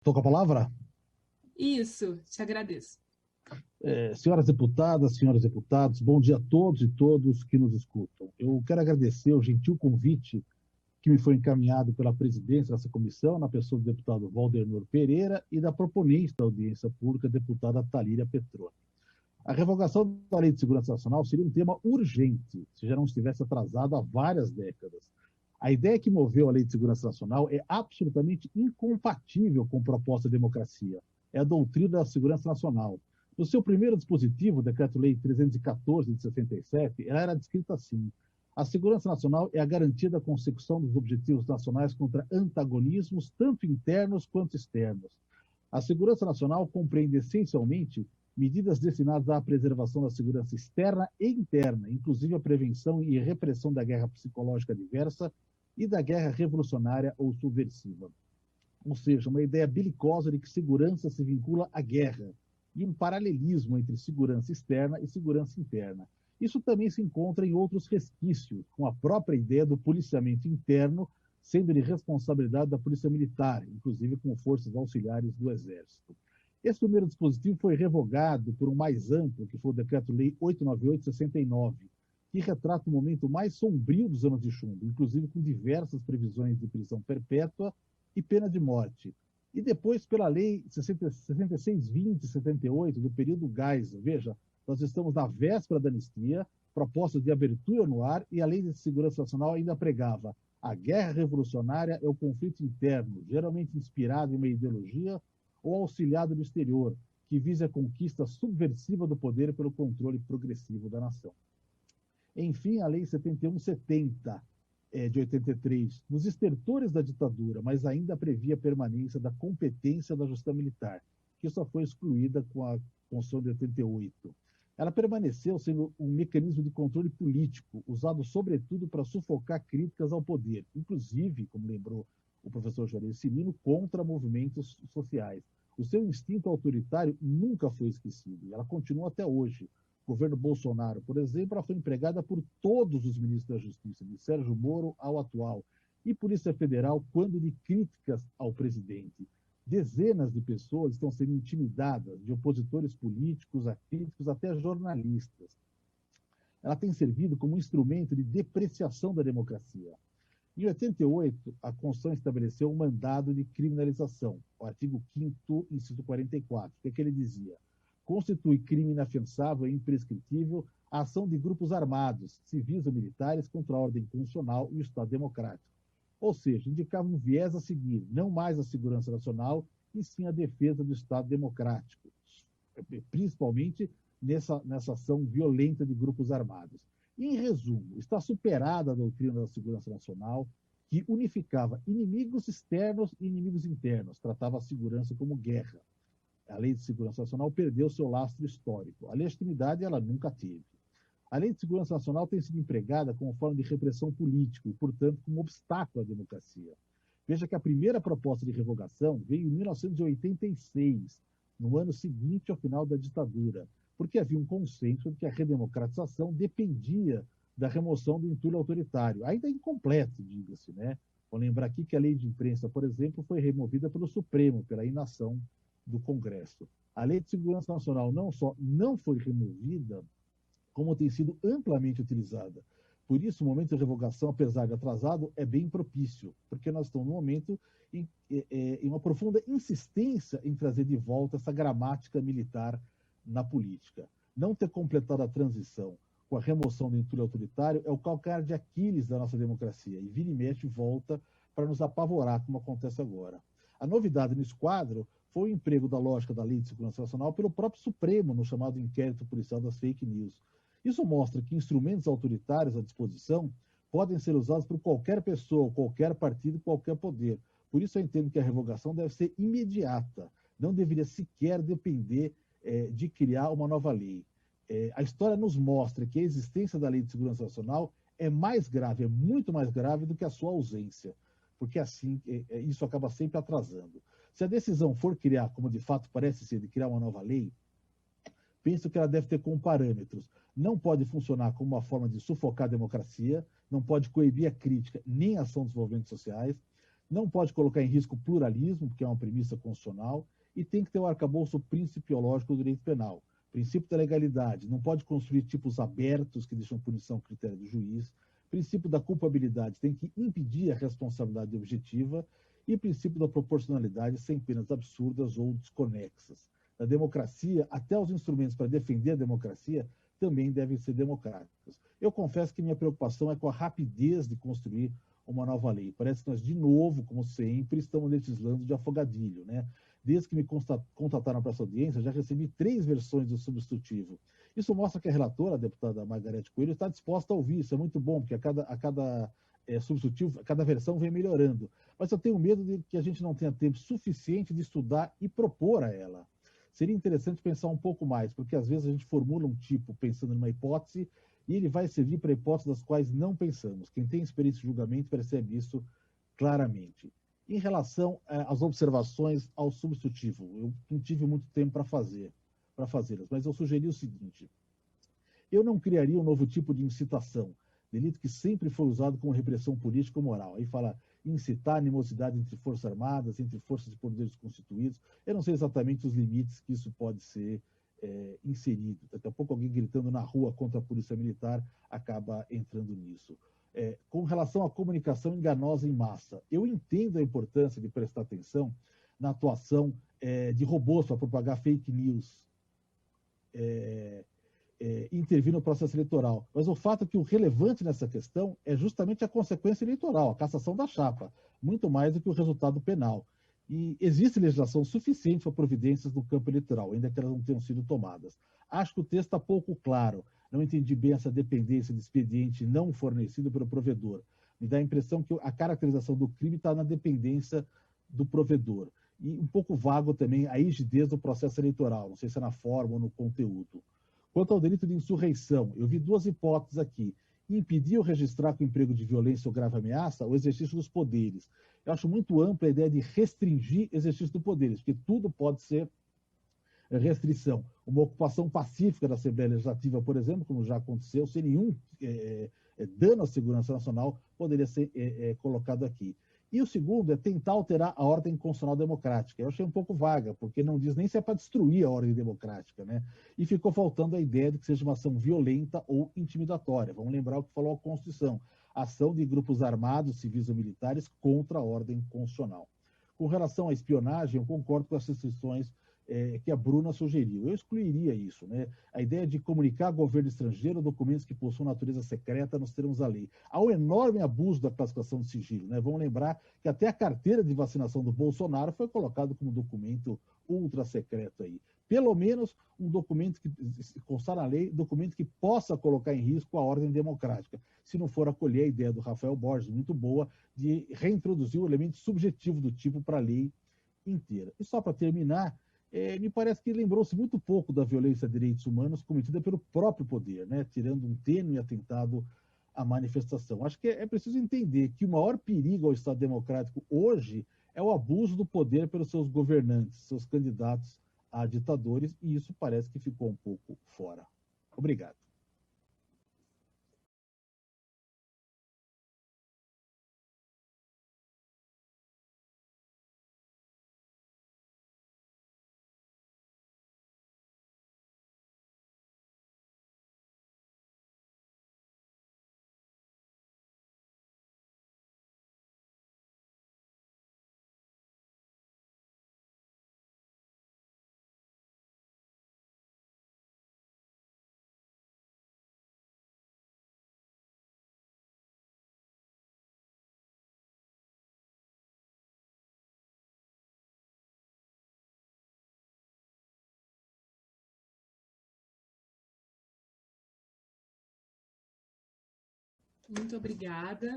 Estou com a palavra? Isso, te agradeço. Senhoras deputadas, senhores deputados, bom dia a todos e todos que nos escutam. Eu quero agradecer o gentil convite que me foi encaminhado pela presidência dessa comissão, na pessoa do deputado Valdernor Pereira e da proponente da audiência pública, a deputada Talíria Petroni. A revogação da Lei de Segurança Nacional seria um tema urgente, se já não estivesse atrasado há várias décadas. A ideia que moveu a Lei de Segurança Nacional é absolutamente incompatível com proposta de democracia. É a doutrina da segurança nacional. No seu primeiro dispositivo, o Decreto-Lei 314 de 67, ela era descrita assim: a segurança nacional é a garantia da consecução dos objetivos nacionais contra antagonismos, tanto internos quanto externos. A segurança nacional compreende essencialmente medidas destinadas à preservação da segurança externa e interna, inclusive a prevenção e repressão da guerra psicológica diversa e da guerra revolucionária ou subversiva. Ou seja, uma ideia belicosa de que segurança se vincula à guerra e um paralelismo entre segurança externa e segurança interna. Isso também se encontra em outros resquícios, com a própria ideia do policiamento interno sendo de responsabilidade da Polícia Militar, inclusive com forças auxiliares do Exército. Esse primeiro dispositivo foi revogado por um mais amplo, que foi o Decreto-Lei 898/69, que retrata o momento mais sombrio dos anos de chumbo, inclusive com diversas previsões de prisão perpétua e pena de morte. E depois pela Lei 6620/78, do período Geisel. Veja, nós estamos na véspera da anistia, propostas de abertura no ar, e a Lei de Segurança Nacional ainda pregava: a guerra revolucionária é o conflito interno, geralmente inspirado em uma ideologia ou auxiliado do exterior, que visa a conquista subversiva do poder pelo controle progressivo da nação. Enfim, a Lei 7170 de 83, nos estertores da ditadura, mas ainda previa a permanência da competência da Justiça Militar, que só foi excluída com a Constituição de 88. Ela permaneceu sendo um mecanismo de controle político, usado sobretudo para sufocar críticas ao poder, inclusive, como lembrou o professor Juarez Cirino, contra movimentos sociais. O seu instinto autoritário nunca foi esquecido, e ela continua até hoje. O governo Bolsonaro, por exemplo, ela foi empregada por todos os ministros da Justiça, de Sérgio Moro ao atual, e Polícia Federal, quando de críticas ao presidente. Dezenas de pessoas estão sendo intimidadas, de opositores políticos a críticos, até jornalistas. Ela tem servido como instrumento de depreciação da democracia. Em 88, a Constituição estabeleceu um mandado de criminalização, o artigo 5º, inciso 44. O que ele dizia? Constitui crime inafiançável e imprescritível a ação de grupos armados, civis ou militares, contra a ordem constitucional e o Estado democrático. Ou seja, indicava um viés a seguir, não mais a segurança nacional, e sim a defesa do Estado democrático, principalmente nessa ação violenta de grupos armados. Em resumo, está superada a doutrina da segurança nacional, que unificava inimigos externos e inimigos internos, tratava a segurança como guerra. A Lei de Segurança Nacional perdeu seu lastro histórico. A legitimidade ela nunca teve. A Lei de Segurança Nacional tem sido empregada como forma de repressão política e, portanto, como obstáculo à democracia. Veja que a primeira proposta de revogação veio em 1986, no ano seguinte ao final da ditadura, porque havia um consenso de que a redemocratização dependia da remoção do entulho autoritário, ainda incompleto, diga-se, né? Vou lembrar aqui que a lei de imprensa, por exemplo, foi removida pelo Supremo, pela inação do Congresso. A Lei de Segurança Nacional não só não foi removida, como tem sido amplamente utilizada. Por isso, o momento de revogação, apesar de atrasado, é bem propício, porque nós estamos num momento em uma profunda insistência em trazer de volta essa gramática militar na política. Não ter completado a transição com a remoção do entulho autoritário é o calcanhar de Aquiles da nossa democracia, e vira e mexe volta para nos apavorar, como acontece agora. A novidade nesse quadro foi o emprego da lógica da Lei de Segurança Nacional pelo próprio Supremo no chamado inquérito policial das fake news. Isso mostra que instrumentos autoritários à disposição podem ser usados por qualquer pessoa, qualquer partido, qualquer poder. Por isso eu entendo que a revogação deve ser imediata, não deveria sequer depender de criar uma nova lei. A história nos mostra que a existência da Lei de Segurança Nacional é mais grave, é muito mais grave do que a sua ausência, porque assim isso acaba sempre atrasando. Se a decisão for criar, como de fato parece ser, de criar uma nova lei, penso que ela deve ter como parâmetros: não pode funcionar como uma forma de sufocar a democracia, não pode coibir a crítica nem a ação dos movimentos sociais, não pode colocar em risco o pluralismo, porque é uma premissa constitucional, e tem que ter o arcabouço principiológico do direito penal. Princípio da legalidade, não pode construir tipos abertos que deixam punição a critério do juiz. Princípio da culpabilidade, tem que impedir a responsabilidade objetiva. E princípio da proporcionalidade, sem penas absurdas ou desconexas. Na democracia, até os instrumentos para defender a democracia também devem ser democráticos. Eu confesso que minha preocupação é com a rapidez de construir uma nova lei. Parece que nós, de novo, como sempre, estamos legislando de afogadilho, né? Desde que me contataram para essa audiência, já recebi 3 versões do substitutivo. Isso mostra que a relatora, a deputada Margarete Coelho, está disposta a ouvir. Isso é muito bom, porque a cada substitutivo, cada versão vem melhorando. Mas eu tenho medo de que a gente não tenha tempo suficiente de estudar e propor a ela. Seria interessante pensar um pouco mais, porque às vezes a gente formula um tipo pensando numa hipótese e ele vai servir para hipóteses das quais não pensamos. Quem tem experiência de julgamento percebe isso claramente. Em relação às observações ao substitutivo, eu não tive muito tempo para fazê-las, mas eu sugeri o seguinte: eu não criaria um novo tipo de incitação, delito que sempre foi usado como repressão política ou moral. Aí fala incitar animosidade entre forças armadas, entre forças e poderes constituídos. Eu não sei exatamente os limites que isso pode ser inserido. Daqui a pouco alguém gritando na rua contra a polícia militar acaba entrando nisso. Com relação à comunicação enganosa em massa, eu entendo a importância de prestar atenção na atuação de robôs para propagar fake news, intervir no processo eleitoral. Mas o fato é que o relevante nessa questão é justamente a consequência eleitoral, a cassação da chapa, muito mais do que o resultado penal. E existe legislação suficiente para providências no campo eleitoral, ainda que elas não tenham sido tomadas. Acho que o texto está pouco claro. Não entendi bem essa dependência de expediente não fornecido pelo provedor. Me dá a impressão que a caracterização do crime está na dependência do provedor. E um pouco vago também a rigidez do processo eleitoral, não sei se é na forma ou no conteúdo. Quanto ao delito de insurreição, eu vi 2 hipóteses aqui. Impedir ou registrar com emprego de violência ou grave ameaça o exercício dos poderes. Eu acho muito ampla a ideia de restringir o exercício dos poderes, porque tudo pode ser restrição. Uma ocupação pacífica da Assembleia Legislativa, por exemplo, como já aconteceu, sem nenhum dano à segurança nacional, poderia ser colocado aqui. E o segundo é tentar alterar a ordem constitucional democrática. Eu achei um pouco vaga, porque não diz nem se é para destruir a ordem democrática, né? E ficou faltando a ideia de que seja uma ação violenta ou intimidatória. Vamos lembrar o que falou a Constituição: ação de grupos armados, civis ou militares contra a ordem constitucional. Com relação à espionagem, eu concordo com as restrições que a Bruna sugeriu. Eu excluiria isso, né? A ideia de comunicar ao governo estrangeiro documentos que possuem natureza secreta nos termos da lei. Há um enorme abuso da classificação de sigilo, né? Vamos lembrar que até a carteira de vacinação do Bolsonaro foi colocado como documento ultra secreto aí. Pelo menos um documento que constar na lei, documento que possa colocar em risco a ordem democrática. Se não for acolher a ideia do Rafael Borges, muito boa, de reintroduzir o elemento subjetivo do tipo para a lei inteira. E só para terminar, me parece que lembrou-se muito pouco da violência a direitos humanos cometida pelo próprio poder, né? Tirando um tênue atentado à manifestação. Acho que é preciso entender que o maior perigo ao Estado democrático hoje é o abuso do poder pelos seus governantes, seus candidatos a ditadores, e isso parece que ficou um pouco fora. Obrigado. Muito obrigada.